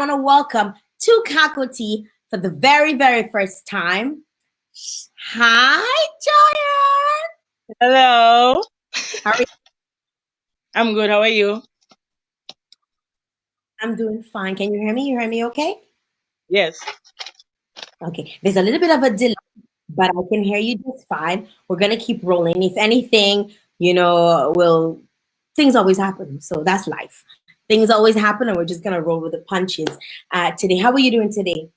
want to welcome to Cacoa for the very, very first time. Hi, Joyann. Hello. How are you? I'm good. How are you? I'm doing fine. Can you hear me? You hear me okay? Yes. Okay. There's a little bit of a delay, but I can hear you just fine. We're going to keep rolling. If anything, things always happen. So that's life. Things always happen, and we're just going to roll with the punches today. How are you doing today?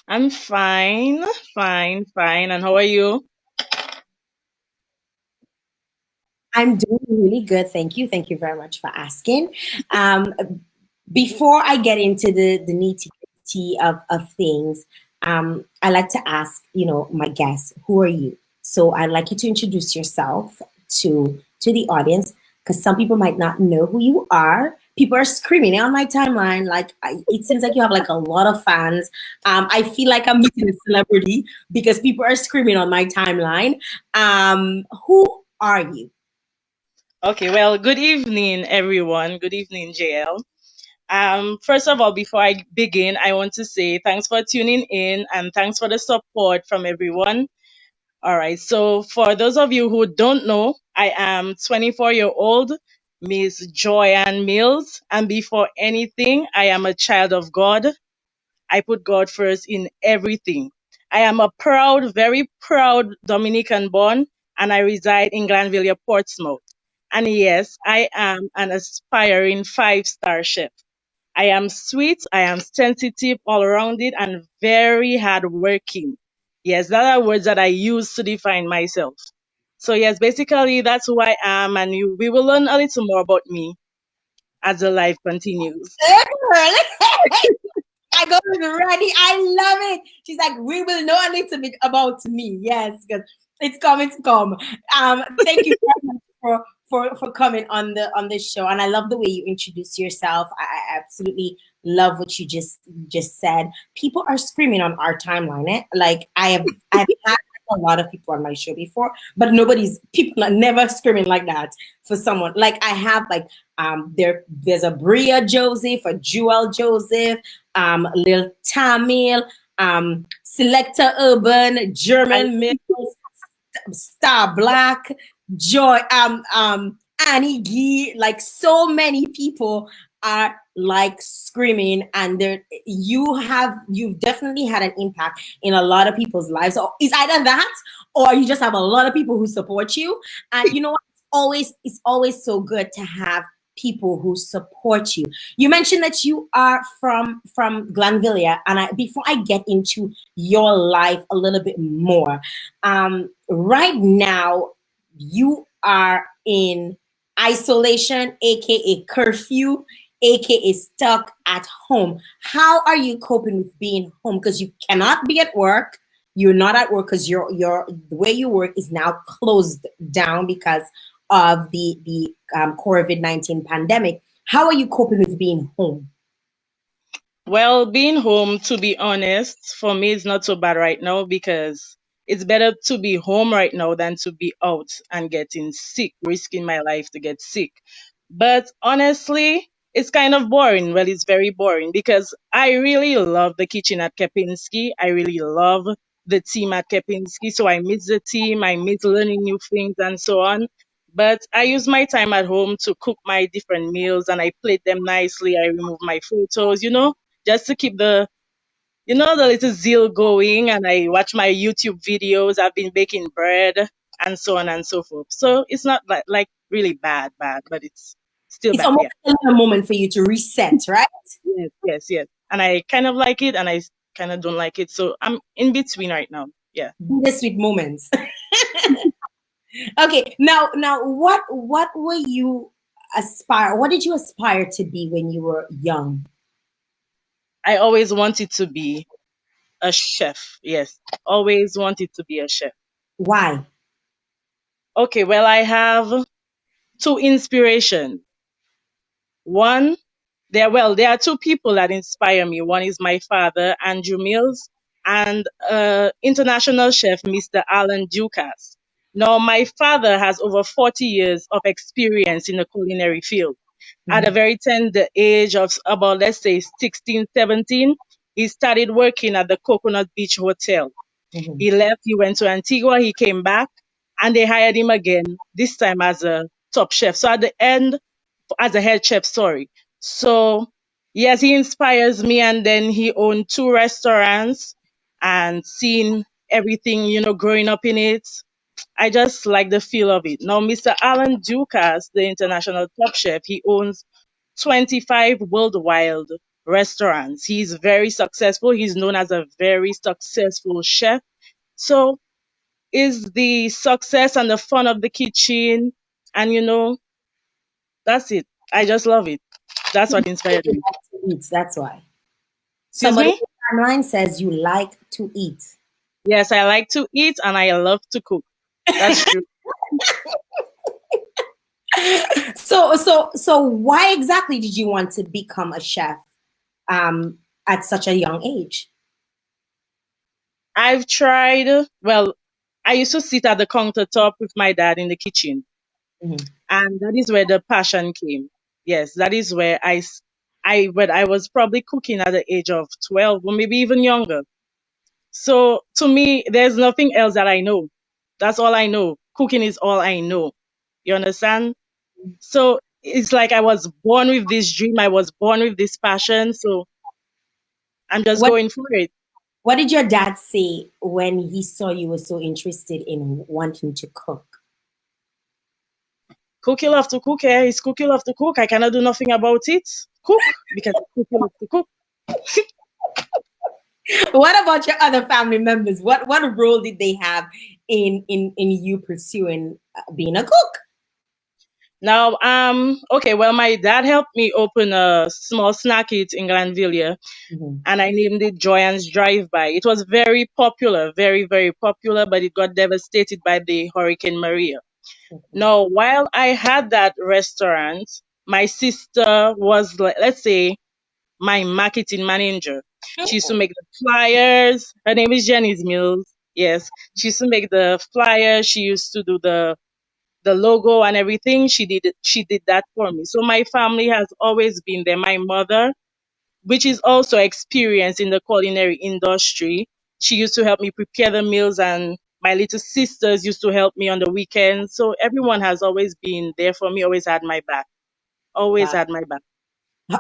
I'm fine. Fine. And how are you? I'm doing really good. Thank you. Thank you very much for asking. Um, Before I get into the nitty gritty of things, I like to ask, my guests, who are you? So I'd like you to introduce yourself to the audience, because some people might not know who you are. People are screaming on my timeline. It seems like you have like a lot of fans. I feel like I'm meeting a celebrity because people are screaming on my timeline. Who are you? Okay, well, good evening, everyone. Good evening, Jael. First of all, before I begin, I want to say thanks for tuning in and thanks for the support from everyone. All right, so for those of you who don't know, I am 24-year-old Miss Joyann Mills, and before anything, I am a child of God. I put God first in everything. I am a proud, very proud Dominican born, and I reside in Glanville, Portsmouth. And yes, I am an aspiring five-star chef. I am sweet, I am sensitive, all rounded, and very hardworking. Yes, that are words that I use to define myself. So yes, basically that's who I am, and we will learn a little more about me as the life continues. I got it ready. I love it. She's like, we will know a little bit about me. Yes, because it's coming to come. Thank you very much for coming on the show, and I love the way you introduce yourself. I absolutely love what you just said. People are screaming on our timeline. Like I've had a lot of people on my show before, but people are never screaming like that for someone. Like I have like there's a Bria Joseph, a Joel Joseph, Lil Tamil, Selector Urban, And German Mills, Star Black, Joy, Annie Gee, like so many people are like screaming, and you've definitely had an impact in a lot of people's lives. So it's either that or you just have a lot of people who support you. And you know what? It's always so good to have people who support you. You mentioned that you are from Glanville, and before I get into your life a little bit more, right now you are in isolation, aka curfew, aka stuck at home. How are you coping with being home? Because you cannot be at work. You're not at work because your the way you work is now closed down because of the COVID-19 pandemic. How are you coping with being home? well, being home, to be honest, for me, it's not so bad right now because it's better to be home right now than to be out and getting sick, risking my life to get sick. But honestly, it's kind of boring. Well, it's very boring because I really love the kitchen at Kempinski. I really love the team at Kempinski. So I miss the team, I miss learning new things and so on. But I use my time at home to cook my different meals and I plate them nicely. I remove my photos, just to keep the little zeal going. And I watch my YouTube videos. I've been baking bread and so on and so forth. So it's not like really bad, but it's still It's bad. almost Yeah. a moment for you to reset, right? Yes. And I kind of like it and I kind of don't like it. So I'm in between right now. Yeah. Bittersweet moments. Okay, now what were you aspire? What did you aspire to be when you were young? I always wanted to be a chef. Yes. Always wanted to be a chef. Why? Okay. Well, I have two inspirations. One, there are two people that inspire me. One is my father, Andrew Mills, and international chef, Mr. Alan Ducasse. Now, my father has over 40 years of experience in the culinary field. At a Mhm, very tender age of about, let's say, 16, 17, he started working at the Coconut Beach Hotel. mhm. He left, he went to Antigua, he came back, and they hired him again, this time as a top chef. So at the end, as a head chef, sorry. So yes, he inspires me, and then he owned two restaurants and seeing everything, growing up in it. I just like the feel of it. Now, Mr. Alan Ducasse, the international top chef, he owns 25 worldwide restaurants. He's very successful. He's known as a very successful chef. So is the success and the fun of the kitchen, and that's it. I just love it. That's what inspired You me. like to eat, that's why. Excuse Somebody in me? the timeline says you like to eat. Yes, I like to eat and I love to cook. That's true. So why exactly did you want to become a chef at such a young age? I've tried, well, I used to sit at the countertop with my dad in the kitchen, Mhm. and that is where the passion came. Yes, that is where when I was probably cooking at the age of 12 or maybe even younger. So to me, there's nothing else that I know. That's all I know. Cooking is all I know. You understand? So it's like I was born with this dream. I was born with this passion. So I'm just What going for it. what did your dad say when he saw you were so interested in wanting to cook? Cook, you love to cook. Eh? It's cook, you love to cook. I cannot do nothing about it. Cook because it's cook, you love to cook. What about your other family members? What role did they have in you pursuing being a cook? Now, okay, well, my dad helped me open a small snack eat in Glanville, Mhm. and I named it Joyann's Drive-By. It was very popular, very, very popular, but it got devastated by the Hurricane Maria. Okay. Now, while I had that restaurant, my sister was, let's say, my marketing manager. She used to make the flyers. Her name is Joyann Mills. Yes, she used to make the flyers. She used to do the logo and everything. She did that for me. So my family has always been there. My mother, which is also experienced in the culinary industry, she used to help me prepare the meals, and my little sisters used to help me on the weekends. So everyone has always been there for me, always had my back. Always Wow. had my back.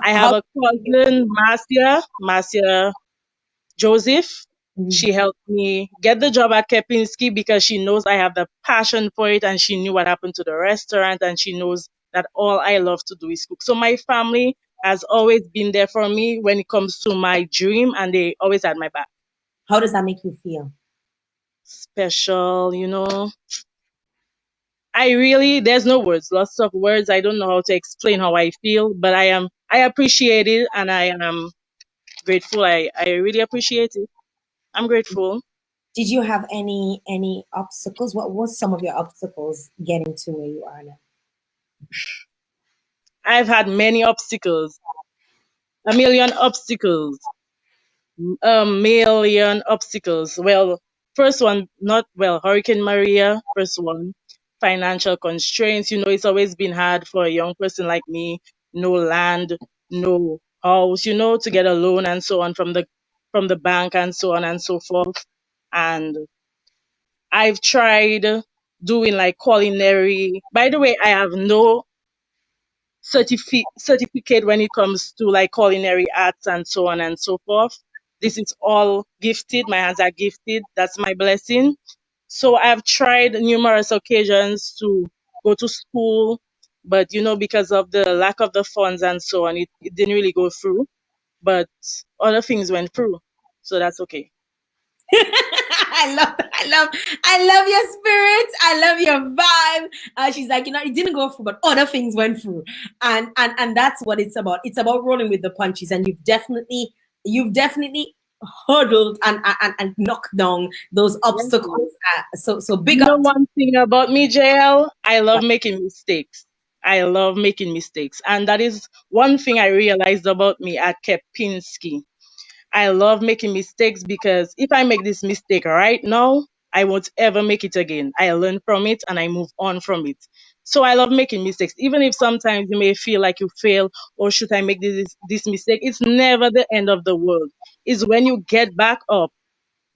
I have How a cousin, Marcia Joseph. Mhm. She helped me get the job at Kempinski because she knows I have the passion for it, and she knew what happened to the restaurant, and she knows that all I love to do is cook. So my family has always been there for me when it comes to my dream, and they always had my back. how does that make you feel? Special, there's no words, lots of words. I don't know how to explain how I feel, but I appreciate it, and I am grateful. I really appreciate it. I'm grateful. Did you have any obstacles? What was some of your obstacles getting to where you are now? I've had many obstacles, a million obstacles, a million obstacles. Well, first one, not well, Hurricane Maria, first one, financial constraints. It's always been hard for a young person like me, no land, no house, to get a loan and so on from the bank and so on and so forth. And I've tried doing like culinary. By the way, I have no certificate when it comes to like culinary arts and so on and so forth. This is all gifted. My hands are gifted. That's my blessing. So I've tried numerous occasions to go to school, but because of the lack of the funds and so on, it didn't really go through. But other things went through. So that's okay. I love your spirit. I love your vibe. She's like, it didn't go through, but other things went through, and that's what it's about. It's about rolling with the punches, and you've definitely hurdled and knocked down those Yes, obstacles. So big you up. know one thing about me, Jael? I love making mistakes. I love making mistakes. And that is one thing I realized about me at Kempinski. I love making mistakes because if I make this mistake right now, I won't ever make it again. I learn from it and I move on from it. So I love making mistakes, even if sometimes you may feel like you fail, or should I make this mistake? It's never the end of the world. It's when you get back up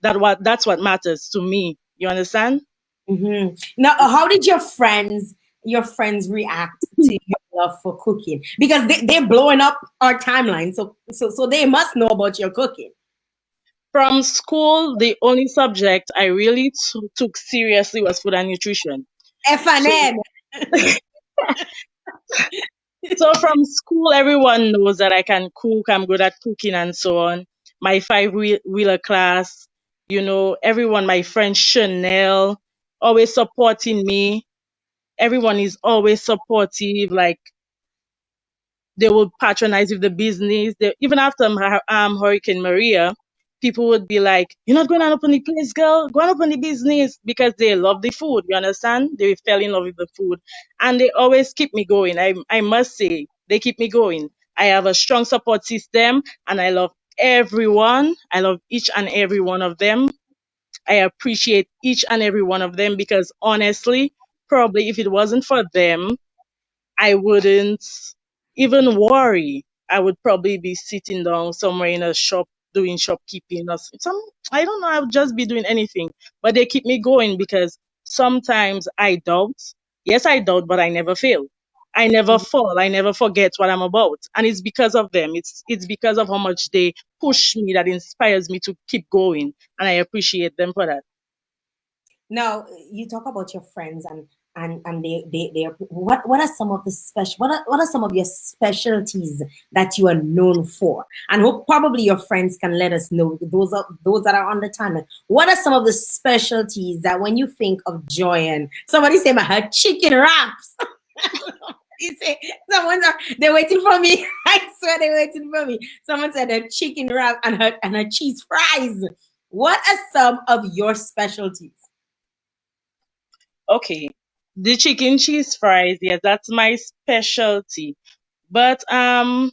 that's what matters to me. You understand? Now, how did your friends react to your love for cooking? Because they're blowing up our timeline, so they must know about your cooking. From school, the only subject I really took seriously was food and nutrition. So, F&N. so from school, everyone knows that I can cook. I'm good at cooking and so on. My five wheeler class, everyone, my friend Chanel, always supporting me. Everyone is always supportive. Like, they would patronize with the business. Even after Hurricane Maria, people would be like, "You're not going to open the place, girl. Go and open the business," because they love the food. You understand? They fell in love with the food, and they always keep me going. I must say, they keep me going. I have a strong support system, and I love everyone. I love each and every one of them. I appreciate each and every one of them because honestly, probably if it wasn't for them, I wouldn't even worry. I would probably be sitting down somewhere in a shop doing shopkeeping or some, I don't know, I would just be doing anything. But they keep me going because sometimes I doubt. Yes, I doubt, but I never fail. I never fall. I never forget what I'm about. And it's because of them. It's because of how much they push me that inspires me to keep going. And I appreciate them for that. Now, you talk about your friends and they are, what are some of the special what are some of your specialties that you are known for? And hope probably your friends can let us know, those that are on the timeline. What are some of the specialties that when you think of Joyann, somebody say about her chicken wraps? You say they're waiting for me. I swear they're waiting for me. Someone said her chicken wrap and her cheese fries. What are some of your specialties? Okay. The chicken cheese fries, yes, that's my specialty. But I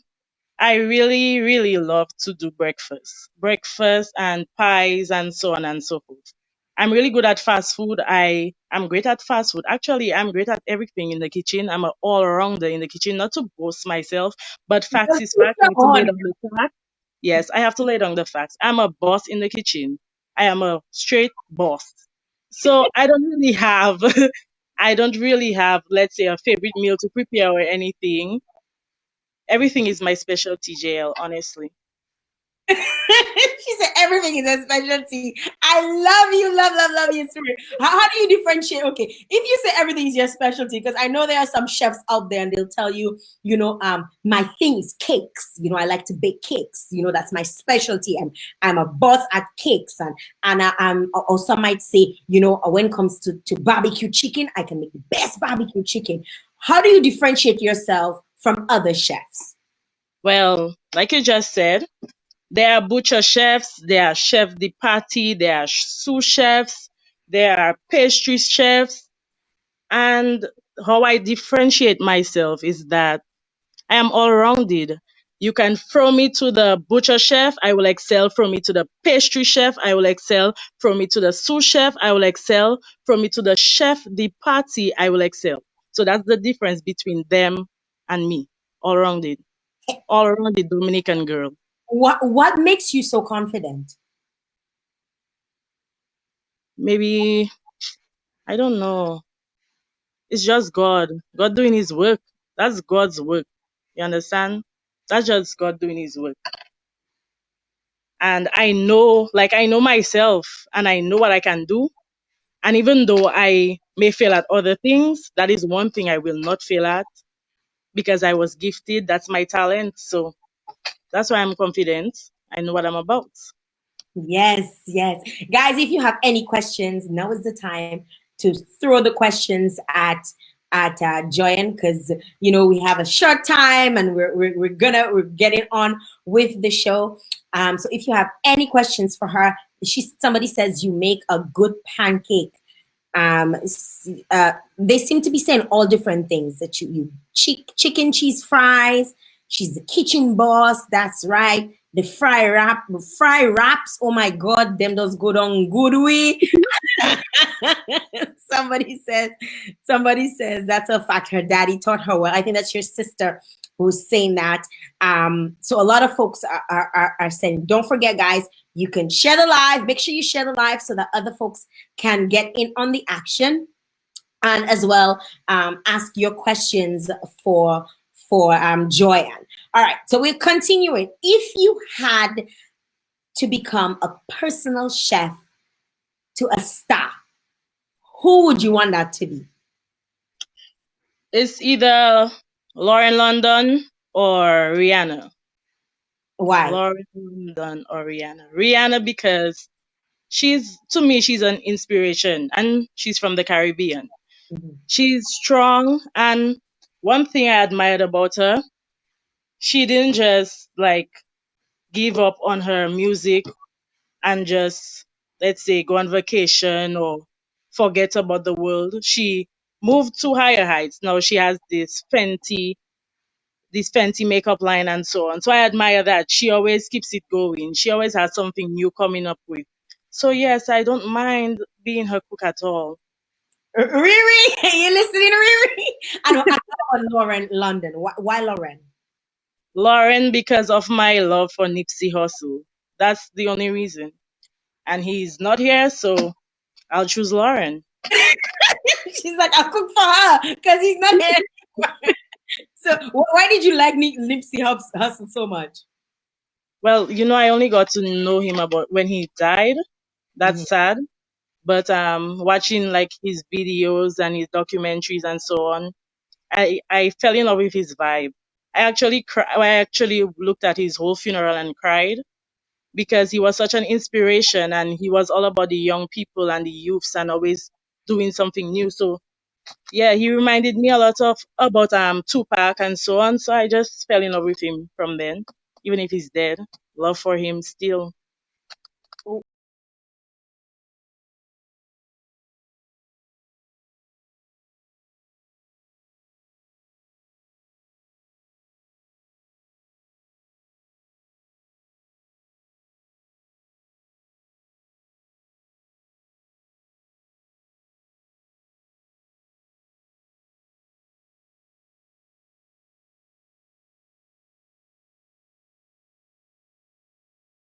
really, really love to do breakfast and pies and so on and so forth. I'm really good at fast food. I'm great at fast food. Actually, I'm great at everything in the kitchen. I'm an all-rounder in the kitchen, not to boast myself, but facts Just is put fact. I your need to lay on. down the facts. Yes, I have to lay down the facts. I'm a boss in the kitchen. I am a straight boss. So I don't really have, I don't really have, let's say, a favorite meal to prepare or anything. Everything is my specialty, JL, honestly. She said everything is a specialty. I love you, love you, spirit. How do you differentiate? Okay, if you say everything is your specialty, because I know there are some chefs out there and they'll tell you, my thing is cakes. I like to bake cakes. That's my specialty, and I'm a boss at cakes. And or some might say, when it comes to barbecue chicken, I can make the best barbecue chicken. How do you differentiate yourself from other chefs? Well, like you just said, there are butcher chefs, there are chef de partie, there are sous chefs, there are pastry chefs, and how I differentiate myself is that I am all rounded. You can throw me to the butcher chef, I will excel. Throw me to the pastry chef, I will excel. Throw me to the sous chef, I will excel. Throw me to the chef de partie, I will excel. So that's the difference between them and me. All rounded Dominican girl. What makes you so confident? Maybe, I don't know. It's just God. God doing his work. That's God's work. You understand? That's just God doing his work. And I know myself and I know what I can do. And even though I may fail at other things, that is one thing I will not fail at because I was gifted. That's my talent. So that's why I'm confident. I know what I'm about. Yes, yes. Guys, if you have any questions, now is the time to throw the questions at Joyann, because we have a short time and we're getting on with the show. So if you have any questions for her, somebody says you make a good pancake. They seem to be saying all different things, that you chicken cheese fries. She's the kitchen boss. That's right. The fry wraps. Oh my God, them does good on good way. So somebody says that's a fact. Her daddy taught her well. I think that's your sister who's saying that. So a lot of folks are saying, don't forget, guys, you can share the live. Make sure you share the live so that other folks can get in on the action, and as well ask your questions for Joyann. All right, so we're continuing. If you had to become a personal chef to a star, who would you want that to be? It's either Lauren London or Rihanna. Why? Lauren London or Rihanna. Rihanna because to me, she's an inspiration and she's from the Caribbean. Mhm. She's strong, and one thing I admired about her, she didn't just like give up on her music and just, let's say, go on vacation or forget about the world. She moved to higher heights. Now she has this fancy makeup line and so on. So I admire that. She always keeps it going. She always has something new coming up with. So yes, I don't mind being her cook at all. Riri, you listening, Riri? I know. I know about Lauren London. Why Lauren? Lauren, because of my love for Nipsey Hussle. That's the only reason. And he's not here, so I'll choose Lauren. She's like, I'll cook for her because he's not here. So why did you like Nipsey Hussle so much? Well, I only got to know him about when he died. Mhm. That's sad. But watching like his videos and his documentaries and so on, I fell in love with his vibe. I actually looked at his whole funeral and cried because he was such an inspiration and he was all about the young people and the youths and always doing something new. So yeah, he reminded me a lot of about Tupac and so on. So I just fell in love with him from then, even if he's dead. Love for him still.